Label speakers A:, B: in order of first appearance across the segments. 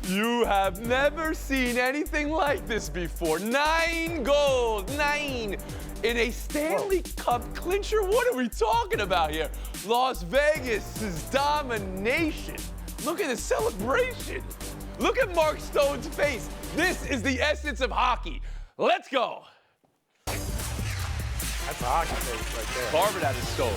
A: You have never seen anything like this before. 9 gold, 9 in a Stanley Cup clincher. What are we talking about here? Las Vegas' domination. Look at the celebration. Look at Mark Stone's face. This is the essence of hockey. Let's go.
B: That's a hockey face right there.
A: Carve it out of Stone.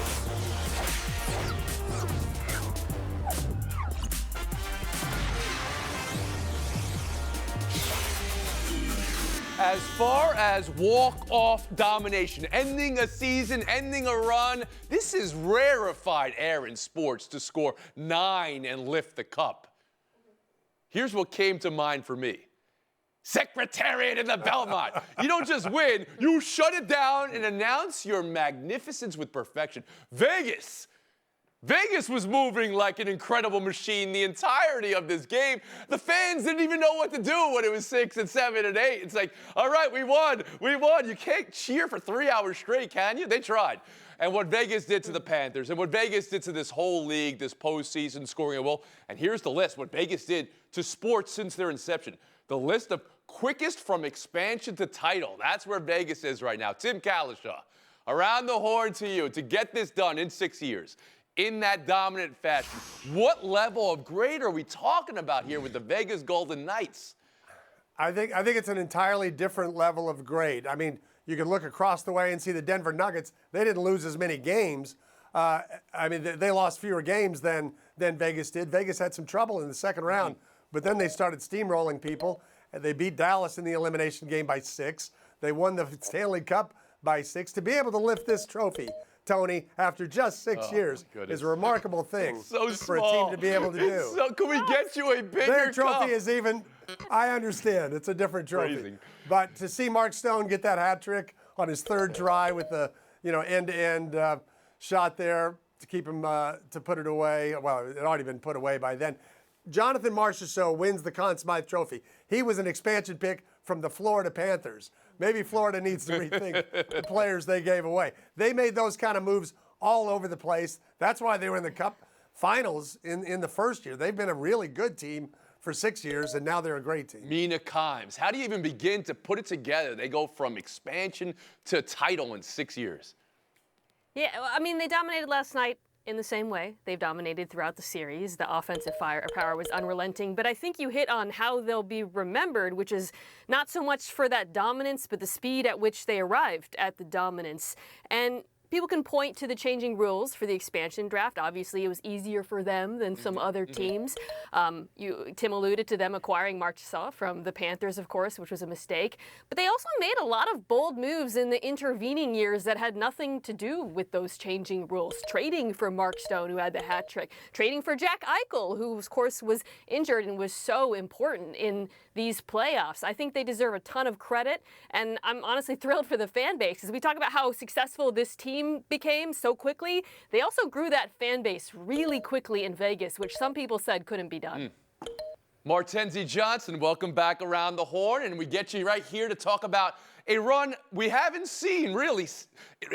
A: As far as walk-off domination, ending a season, ending a run, this is rarefied air in sports to score 9 and lift the cup. Here's what came to mind for me. Secretariat in the Belmont. You don't just win, you shut it down and announce your magnificence with perfection. Vegas was moving like an incredible machine the entirety of this game. The fans didn't even know what to do when it was 6 and 7 and 8. It's like, all right, we won. You can't cheer for 3 hours straight, can you? They tried. And what Vegas did to the Panthers, and what Vegas did to this whole league, this postseason scoring a goal. And here's the list, what Vegas did to sports since their inception. The list of quickest from expansion to title. That's where Vegas is right now. Tim Kalishaw, around the horn to you to get this done in 6 years. In that dominant fashion. What level of grade are we talking about here with the Vegas Golden Knights?
B: I think it's an entirely different level of grade. I mean, you can look across the way and see the Denver Nuggets. They didn't lose as many games. They lost fewer games than Vegas did. Vegas had some trouble in the second round, but then they started steamrolling people. They beat Dallas in the elimination game by 6. They won the Stanley Cup by 6. To be able to lift this trophy, Tony, after just 6 years, is a remarkable thing for a team to be able to do.
A: So can we get you a bigger
B: Their trophy
A: cup?
B: is even, I understand, it's a different trophy.
A: Crazy.
B: But to see Mark Stone get that hat trick on his third try with the end-to-end shot there to keep him, to put it away. Well, it had already been put away by then. Jonathan Marchessault wins the Conn Smythe Trophy. He was an expansion pick from the Florida Panthers. Maybe Florida needs to rethink the players they gave away. They made those kind of moves all over the place. That's why they were in the Cup finals in the first year. They've been a really good team for 6 years, and now they're a great team.
A: Mina Kimes. How do you even begin to put it together? They go from expansion to title in 6 years.
C: Yeah, I mean, they dominated last night in the same way. They've dominated throughout the series. The offensive firepower was unrelenting. But I think you hit on how they'll be remembered, which is not so much for that dominance, but the speed at which they arrived at the dominance. And people can point to the changing rules for the expansion draft. Obviously, it was easier for them than some other teams. Tim alluded to them acquiring Marchessault from the Panthers, of course, which was a mistake. But they also made a lot of bold moves in the intervening years that had nothing to do with those changing rules. Trading for Mark Stone, who had the hat trick. Trading for Jack Eichel, who, of course, was injured and was so important in these playoffs. I think they deserve a ton of credit, and I'm honestly thrilled for the fan base. As we talk about how successful this team became so quickly, they also grew that fan base really quickly in Vegas, which some people said couldn't be done.
A: Martenzie Johnson, welcome back around the horn, and we get you right here to talk about a run we haven't seen really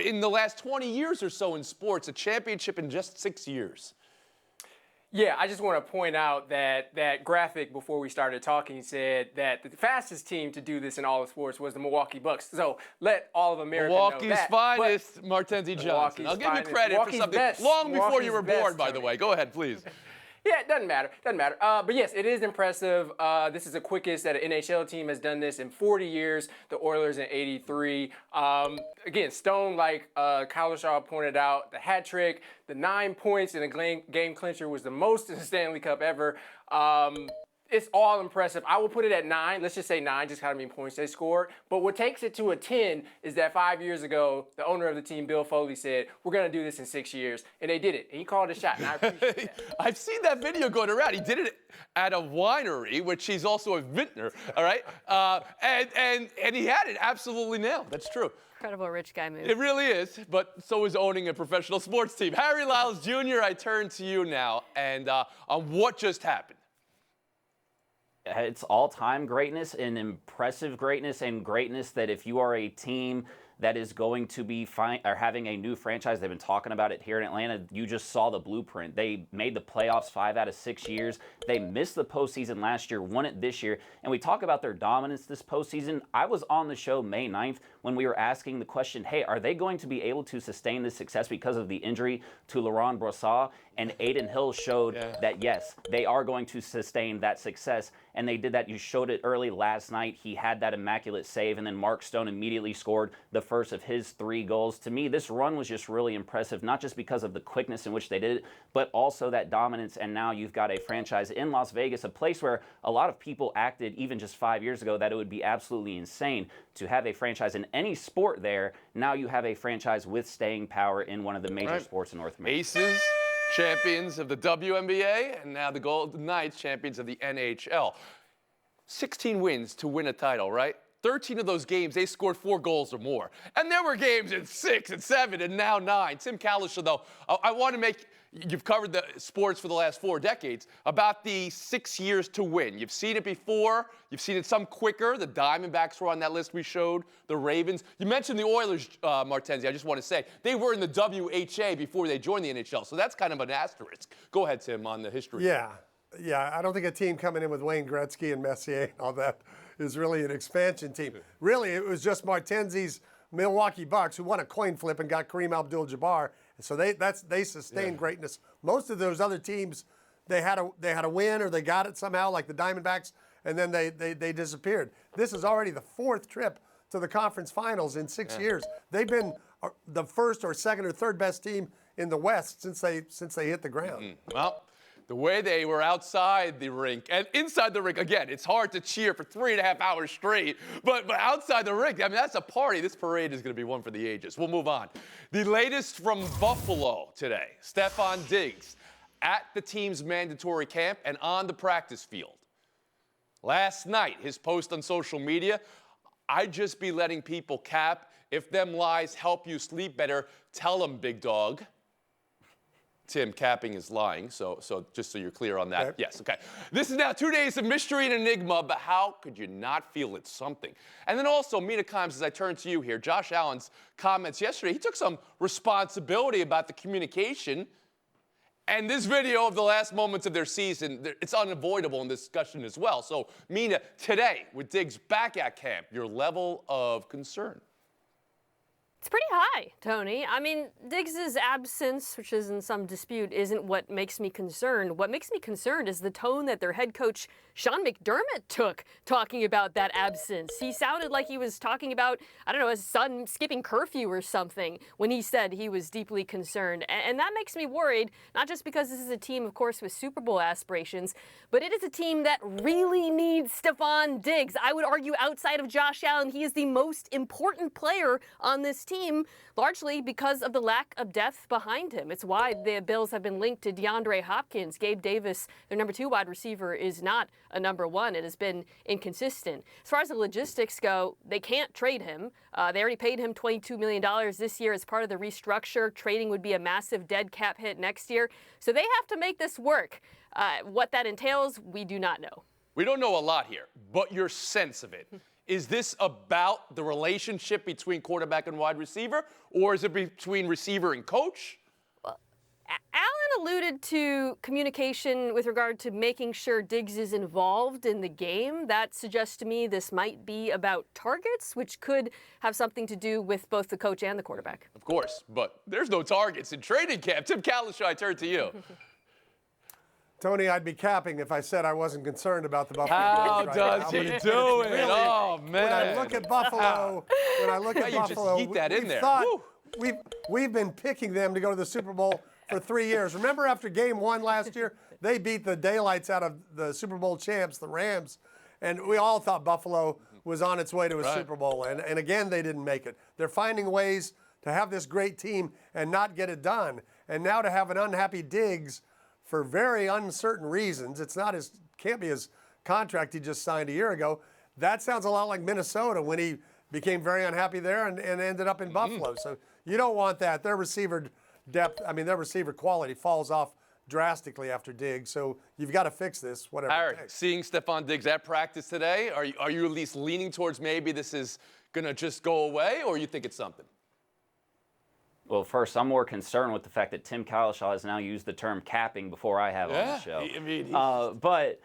A: in the last 20 years or so in sports, a championship in just 6 years.
D: Yeah, I just want to point out that that graphic before we started talking said that the fastest team to do this in all of sports was the Milwaukee Bucks. So let all of America know that.
A: Milwaukee's finest, Martenzie Johnson. I'll give you credit for something long before you were born, by the way. Go ahead, please.
D: Yeah, it doesn't matter. But yes, it is impressive. This is the quickest that an NHL team has done this in 40 years. The Oilers in '83. Again, Stone, like Kalishaw pointed out, the hat trick, the 9 points in a game clincher was the most in the Stanley Cup ever. It's all impressive. I will put it at 9. Let's just say 9, just how many points they scored. But what takes it to a 10 is that 5 years ago, the owner of the team, Bill Foley, said, we're going to do this in 6 years. And they did it. And he called a shot. And I appreciate that.
A: I've seen that video going around. He did it at a winery, which he's also a vintner, all right? And he had it absolutely nailed. That's true.
C: Incredible rich guy move.
A: It really is, but so is owning a professional sports team. Harry Lyles Jr., I turn to you now, and on what just happened.
E: It's all-time greatness and impressive greatness and greatness that if you are a team that is going to be having a new franchise. They've been talking about it here in Atlanta. You just saw the blueprint. They made the playoffs 5 out of 6 years. They missed the postseason last year, won it this year. And we talk about their dominance this postseason. I was on the show May 9th when we were asking the question, hey, are they going to be able to sustain this success because of the injury to Laurent Brossoit? And Aiden Hill showed that, yes, they are going to sustain that success. And they did that. You showed it early last night. He had that immaculate save, and then Mark Stone immediately scored the first of his 3 goals. To me, this run was just really impressive, not just because of the quickness in which they did it, but also that dominance. And now you've got a franchise in Las Vegas, a place where a lot of people acted even just 5 years ago that it would be absolutely insane to have a franchise in any sport there. Now you have a franchise with staying power in one of the major sports in North America.
A: Aces, champions of the WNBA, and now the Golden Knights, champions of the NHL. 16 wins to win a title, right? 13 of those games, they scored 4 goals or more. And there were games in 6 and 7 and now 9. Tim Cowlishaw, though, I want to make, you've covered the sports for the last 4 decades, about the 6 years to win. You've seen it before. You've seen it some quicker. The Diamondbacks were on that list we showed, the Ravens. You mentioned the Oilers, Martenzi. I just want to say, they were in the WHA before they joined the NHL, so that's kind of an asterisk. Go ahead, Tim, on the history.
B: Yeah, I don't think a team coming in with Wayne Gretzky and Messier and all that is really an expansion team. Really, it was just Martenzi's Milwaukee Bucks who won a coin flip and got Kareem Abdul-Jabbar. So they sustained greatness. Most of those other teams, they had a win or they got it somehow, like the Diamondbacks, and then they disappeared. This is already the 4th trip to the conference finals in 6 years. They've been the first or second or third best team in the West since they hit the ground.
A: Well, the way they were outside the rink and inside the rink, again, it's hard to cheer for 3.5 hours straight, but outside the rink, I mean, that's a party. This parade is going to be one for the ages. We'll move on. The latest from Buffalo today, Stefon Diggs at the team's mandatory camp and on the practice field. Last night, his post on social media, I'd just be letting people cap. If them lies help you sleep better, tell them, big dog. Tim, capping is lying, so just so you're clear on that. Okay. Yes, okay. This is now 2 days of mystery and enigma, but how could you not feel it's something? And then also, Mina Kimes, as I turn to you here, Josh Allen's comments yesterday, he took some responsibility about the communication. And this video of the last moments of their season, it's unavoidable in discussion as well. So, Mina, today, with Diggs back at camp, your level of concern?
C: It's pretty high, Tony. I mean, Diggs' absence, which is in some dispute, isn't what makes me concerned. What makes me concerned is the tone that their head coach, Sean McDermott, took talking about that absence. He sounded like he was talking about, I don't know, his son skipping curfew or something when he said he was deeply concerned. And that makes me worried, not just because this is a team, of course, with Super Bowl aspirations, but it is a team that really needs Stefon Diggs. I would argue outside of Josh Allen, he is the most important player on this team, largely because of the lack of depth behind him. It's why the Bills have been linked to DeAndre Hopkins. Gabe Davis, their number 2 wide receiver, is not a number 1. It has been inconsistent. As far as the logistics go, they can't trade him. They already paid him $22 million this year as part of the restructure. Trading would be a massive dead cap hit next year. So they have to make this work. What that entails, we do not know.
A: We don't know a lot here, but your sense of it. Is this about the relationship between quarterback and wide receiver, or is it between receiver and coach?
C: Well, Allen alluded to communication with regard to making sure Diggs is involved in the game. That suggests to me this might be about targets, which could have something to do with both the coach and the quarterback.
A: Of course, but there's no targets in training camp. Tim Cowlishaw, I turn to you.
B: Tony, I'd be capping if I said I wasn't concerned about the Buffalo
A: How
B: Bills
A: does he do it?
B: Really,
A: Oh, man.
B: When I look at Buffalo,
A: heat that in there.
B: thought we've been picking them to go to the Super Bowl for 3 years. Remember after game 1 last year, they beat the daylights out of the Super Bowl champs, the Rams, and we all thought Buffalo was on its way to a Super Bowl, and again, they didn't make it. They're finding ways to have this great team and not get it done. And now to have an unhappy Diggs for very uncertain reasons. Can't be his contract he just signed a year ago. That sounds a lot like Minnesota when he became very unhappy there and ended up in Buffalo. So you don't want that. Their receiver depth, their receiver quality falls off drastically after Diggs. So you've got to fix this, whatever
A: Harry,
B: it takes.
A: seeing Stephon Diggs at practice today, are you at least leaning towards maybe this is going to just go away, or you think it's something?
E: Well, first, I'm more concerned with the fact that Tim Kalishaw has now used the term capping before I have on the show.
A: I mean,
E: But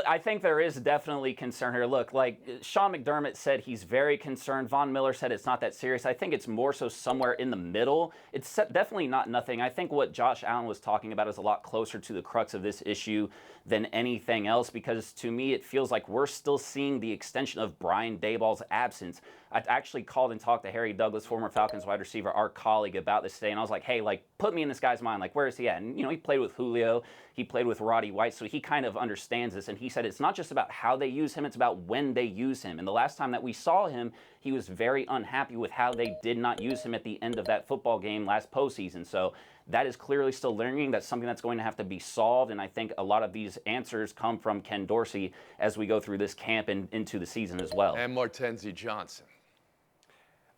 E: I think there is definitely concern here. Look, like Sean McDermott said, he's very concerned. Von Miller said it's not that serious. I think it's more so somewhere in the middle. It's definitely not nothing. I think what Josh Allen was talking about is a lot closer to the crux of this issue than anything else, because to me it feels like we're still seeing the extension of Brian Daboll's absence. I actually called and talked to Harry Douglas, former Falcons wide receiver, our colleague, about this today, and I was like, hey, like, put me in this guy's mind. Like, where is he at? And, you know, he played with Julio. He played with Roddy White, so he kind of understands this. And he said it's not just about how they use him, it's about when they use him. And the last time that we saw him, he was very unhappy with how they did not use him at the end of that football game last postseason. So that is clearly still lingering. That's something that's going to have to be solved. And I think a lot of these answers come from Ken Dorsey as we go through this camp and into the season as well.
A: And Martenzie Johnson.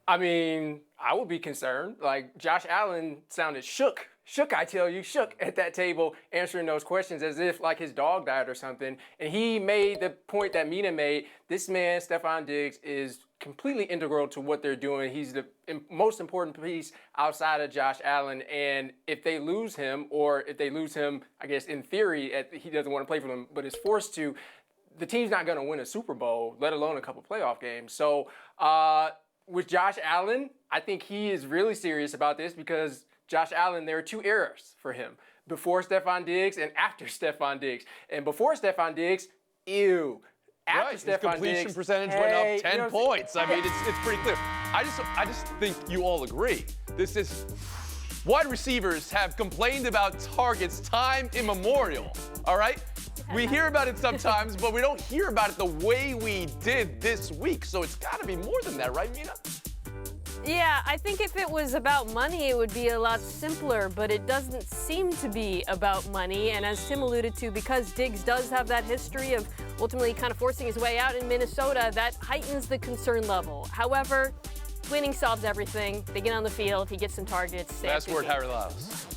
D: I mean, I would be concerned. Like, Josh Allen sounded shook, I tell you, shook at that table answering those questions as if like his dog died or something. And he made the point that Mina made. This man, Stephon Diggs, is completely integral to what they're doing. He's the most important piece outside of Josh Allen. And if they lose him, or if they lose him, I guess in theory, he doesn't want to play for them, but is forced to, the team's not going to win a Super Bowl, let alone a couple playoff games. So, with Josh Allen, I think he is really serious about this, because Josh Allen, there are two eras for him. Before Stephon Diggs and after Stephon Diggs. And before Stephon Diggs, ew. After
A: Right, his
D: Stephon
A: completion
D: Diggs,
A: percentage
D: hey,
A: went up
D: you
A: 10
D: know,
A: points. I mean, it's pretty clear. I just think you all agree. This is wide receivers have complained about targets time immemorial. All right, we hear about it sometimes, but we don't hear about it the way we did this week. So it's got to be more than that, right, Mina?
C: Yeah, I think if it was about money, it would be a lot simpler, but it doesn't seem to be about money. And as Tim alluded to, because Diggs does have that history of ultimately kind of forcing his way out in Minnesota, that heightens the concern level. However, winning solves everything. They get on the field, he gets some targets.
A: Last word, Harry Lyles.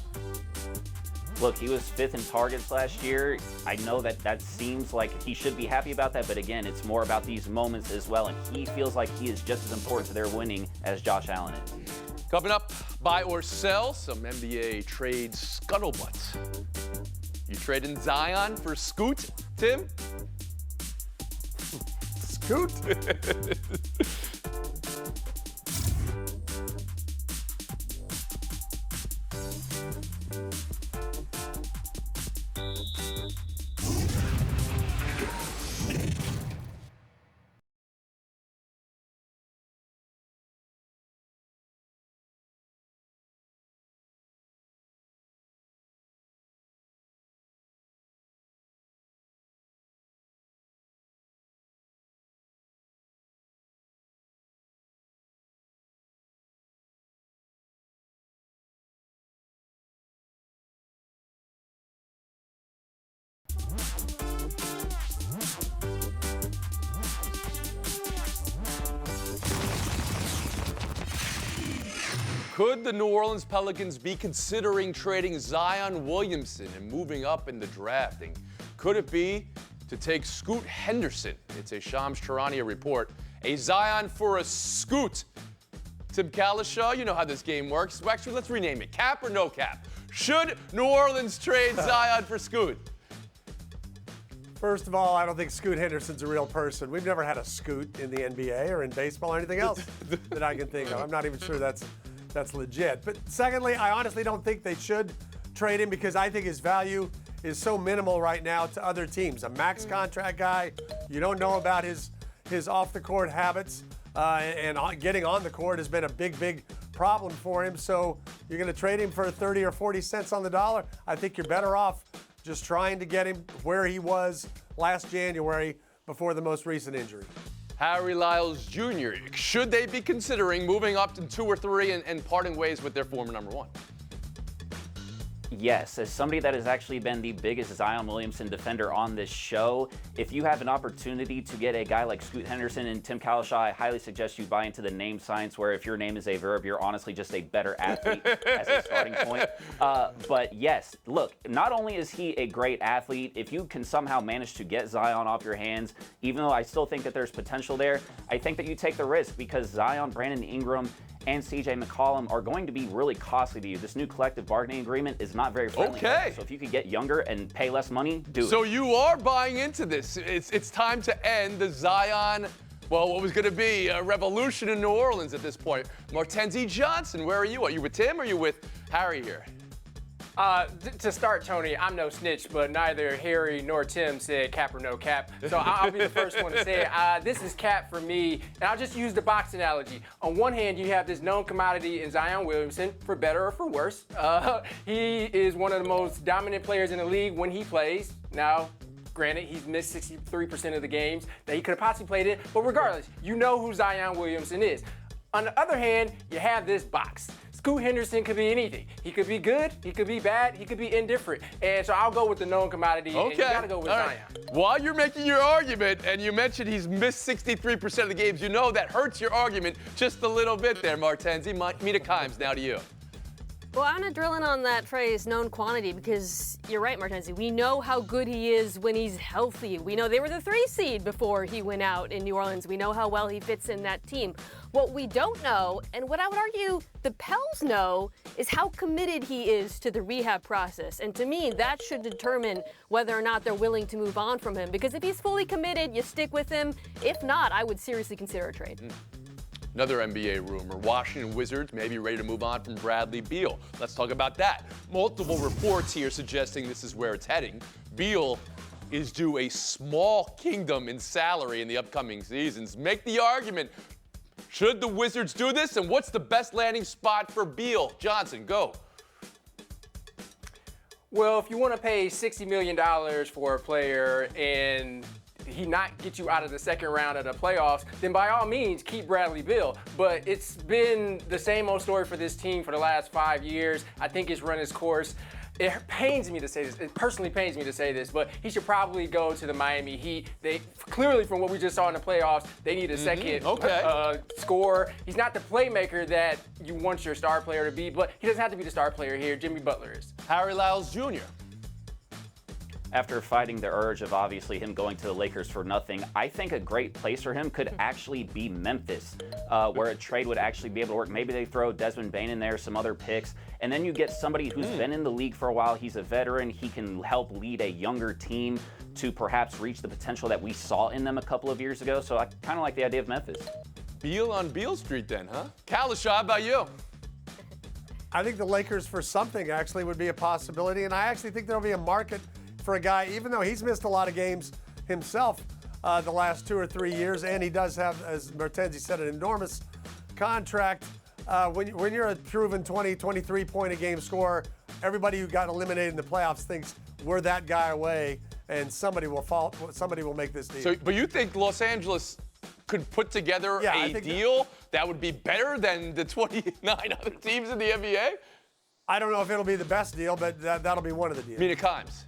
E: Look, he was 5th in targets last year. I know that seems like he should be happy about that, but again, it's more about these moments as well, and he feels like he is just as important to their winning as Josh Allen is.
A: Coming up, buy or sell, some NBA trade scuttlebutt. You trading Zion for Scoot, Tim?
B: Scoot.
A: Could the New Orleans Pelicans be considering trading Zion Williamson and moving up in the draft? And could it be to take Scoot Henderson? It's a Shams Charania report. A Zion for a Scoot. Tim Kalishaw, you know how this game works. Well, actually, let's rename it. Cap or no cap? Should New Orleans trade Zion for Scoot?
B: First of all, I don't think Scoot Henderson's a real person. We've never had a Scoot in the NBA or in baseball or anything else that I can think of. I'm not even sure that's legit. But secondly, I honestly don't think they should trade him, because I think his value is so minimal right now to other teams. A max contract guy, you don't know about his off-the-court habits, and getting on the court has been a big problem for him. So you're going to trade him for 30 or 40 cents on the dollar? I think you're better off just trying to get him where he was last January before the most recent injury.
A: Harry Lyles Jr., should they be considering moving up to 2 or 3 and parting ways with their former number 1?
E: Yes, as somebody that has actually been the biggest Zion Williamson defender on this show, if you have an opportunity to get a guy like Scoot Henderson and Tim Kalishaw, I highly suggest you buy into the name science where if your name is a verb, you're honestly just a better athlete as a starting point. But yes, look, not only is he a great athlete, if you can somehow manage to get Zion off your hands, even though I still think that there's potential there, I think that you take the risk because Zion, Brandon Ingram, and CJ McCollum are going to be really costly to you. This new collective bargaining agreement is not very friendly.
A: Okay.
E: So if you could get younger and pay less money, do it.
A: So you are buying into this. It's time to end the Zion, well, what was going to be a revolution in New Orleans at this point. Martenzie Johnson, where are you? Are you with Tim or are you with Harry here?
D: To start, Tony, I'm no snitch, but neither Harry nor Tim said cap or no cap. So I'll be the first one to say it. This is cap for me, and I'll just use the box analogy. On one hand, you have this known commodity in Zion Williamson, for better or for worse. He is one of the most dominant players in the league when he plays. Now, granted, he's missed 63% of the games that he could have possibly played in, but regardless, you know who Zion Williamson is. On the other hand, you have this box. Scoot Henderson could be anything. He could be good, he could be bad, he could be indifferent. And so I'll go with the known commodity, and you gotta go with
A: All
D: Zion.
A: right. While you're making your argument, and you mentioned he's missed 63% of the games, you know that hurts your argument just a little bit there, Martenzie. Mina Kimes, now to you.
C: Well, I'm going to drill in on that phrase, known quantity, because you're right, Martenzie. We know how good he is when he's healthy. We know they were the 3 seed before he went out in New Orleans. We know how well he fits in that team. What we don't know, and what I would argue the Pels know, is how committed he is to the rehab process. And to me, that should determine whether or not they're willing to move on from him. Because if he's fully committed, you stick with him. If not, I would seriously consider a trade.
A: Another NBA rumor, Washington Wizards may be ready to move on from Bradley Beal. Let's talk about that. Multiple reports here suggesting this is where it's heading. Beal is due a small kingdom in salary in the upcoming seasons. Make the argument, should the Wizards do this? And what's the best landing spot for Beal? Johnson, go.
D: Well, if you want to pay $60 million for a player and he not get you out of the second round of the playoffs, then by all means, keep Bradley Beal. But it's been the same old story for this team for the last 5 years. I think it's run its course. It pains me to say this. It personally pains me to say this, but he should probably go to the Miami Heat. They clearly, from what we just saw in the playoffs, they need a second scorer. He's not the playmaker that you want your star player to be, but he doesn't have to be the star player here. Jimmy Butler is.
A: Harry Lyles Jr.
E: After fighting the urge of obviously him going to the Lakers for nothing, I think a great place for him could actually be Memphis, where a trade would actually be able to work. Maybe they throw Desmond Bane in there, some other picks, and then you get somebody who's been in the league for a while. He's a veteran. He can help lead a younger team to perhaps reach the potential that we saw in them a couple of years ago. So I kind of like the idea of Memphis.
A: Beal on Beal Street then, huh? Kalishaw, how about you?
B: I think the Lakers for something actually would be a possibility, and I actually think there'll be a market for a guy, even though he's missed a lot of games himself the last 2 or 3 years, and he does have, as Martenzie said, an enormous contract. When you're a proven 20, 23 point a game scorer, everybody who got eliminated in the playoffs thinks we're that guy away, and somebody will make this deal.
A: So, but you think Los Angeles could put together a deal that would be better than the 29 other teams in the NBA?
B: I don't know if it'll be the best deal, but that'll be one of the deals.
A: Mina Kimes.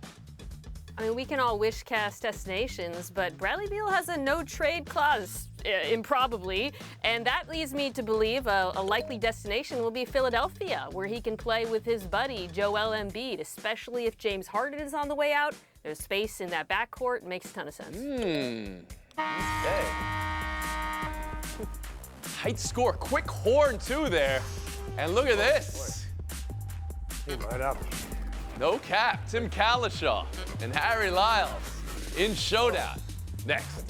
C: I mean, we can all wish cast destinations, but Bradley Beal has a no-trade clause, improbably, and that leads me to believe a likely destination will be Philadelphia, where he can play with his buddy Joel Embiid, especially if James Harden is on the way out. There's space in that backcourt. It makes a ton of sense.
A: Okay. Tight score. Quick horn, too, there. And look at this.
B: Came right up.
A: No cap. Tim Kalishaw and Harry Lyles in showdown. Next.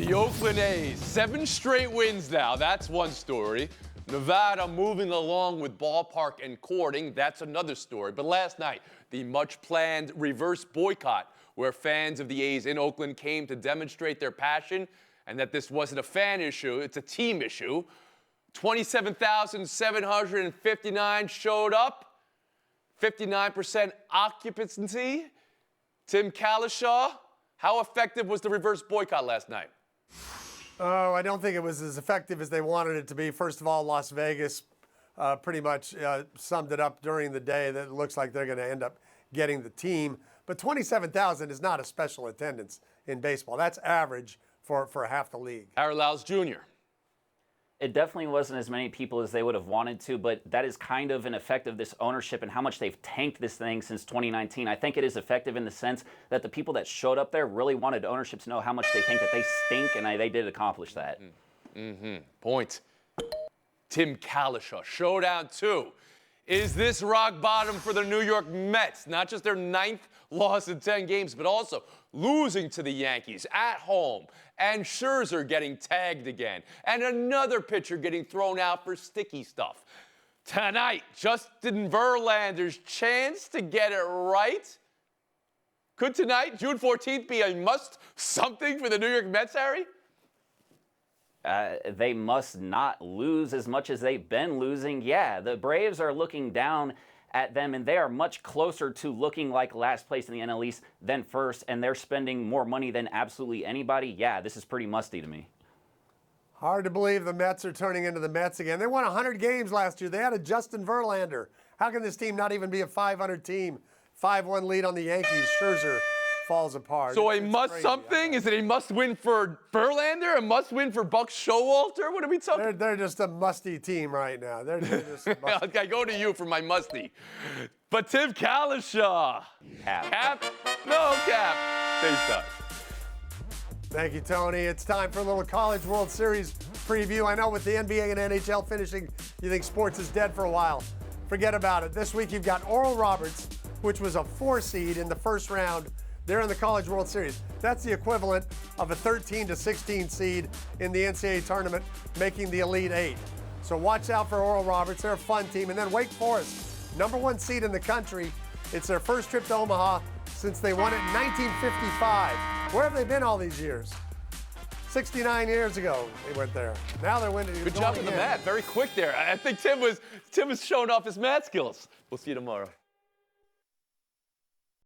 A: The Oakland A's, 7 straight wins now. That's one story. Nevada moving along with ballpark and courting. That's another story. But last night, the much-planned reverse boycott, where fans of the A's in Oakland came to demonstrate their passion and that this wasn't a fan issue, it's a team issue. 27,759 showed up. 59% occupancy. Tim Kalishaw, how effective was the reverse boycott last night?
B: Oh, I don't think it was as effective as they wanted it to be. First of all, Las Vegas pretty much summed it up during the day that it looks like they're going to end up getting the team. But 27,000 is not a special attendance in baseball. That's average for half the league.
A: Harold Lyles Jr.
E: It definitely wasn't as many people as they would have wanted to, but that is kind of an effect of this ownership and how much they've tanked this thing since 2019. I think it is effective in the sense that the people that showed up there really wanted ownership to know how much they think that they stink, and they did accomplish that.
A: Point. Tim Kalishaw, showdown 2. Is this rock bottom for the New York Mets? Not just their 9th loss in 10 games, but also losing to the Yankees at home, and Scherzer getting tagged again, and another pitcher getting thrown out for sticky stuff. Tonight, Justin Verlander's chance to get it right. Could tonight, June 14th, be a must-something for the New York Mets, Harry?
E: They must not lose as much as they've been losing. Yeah, the Braves are looking down at them, and they are much closer to looking like last place in the NL East than first, and they're spending more money than absolutely anybody. Yeah, this is pretty musty to me.
B: Hard to believe the Mets are turning into the Mets again. They won 100 games last year. They had a Justin Verlander. How can this team not even be a 500 team? 5-1 lead on the Yankees. Scherzer falls apart.
A: So
B: It's
A: a must-something?
B: crazy.
A: Is it a must-win for Verlander? A must-win for Buck Showalter? What are we talking?
B: They're just a musty team right now. They're just a musty.
A: I go to you for my musty. But Tim Kalishaw.
E: Cap.
A: No cap. Face time.
B: Thank you, Tony. It's time for a little College World Series preview. I know with the NBA and NHL finishing, you think sports is dead for a while. Forget about it. This week you've got Oral Roberts, which was a 4 seed in the first round. They're in the College World Series. That's the equivalent of a 13 to 16 seed in the NCAA tournament, making the Elite 8. So watch out for Oral Roberts. They're a fun team. And then Wake Forest, #1 seed in the country. It's their first trip to Omaha since they won it in 1955. Where have they been all these years? 69 years ago they went there. Now they're winning.
A: Good job with the math. Very quick there. I think Tim was showing off his math skills. We'll see you tomorrow.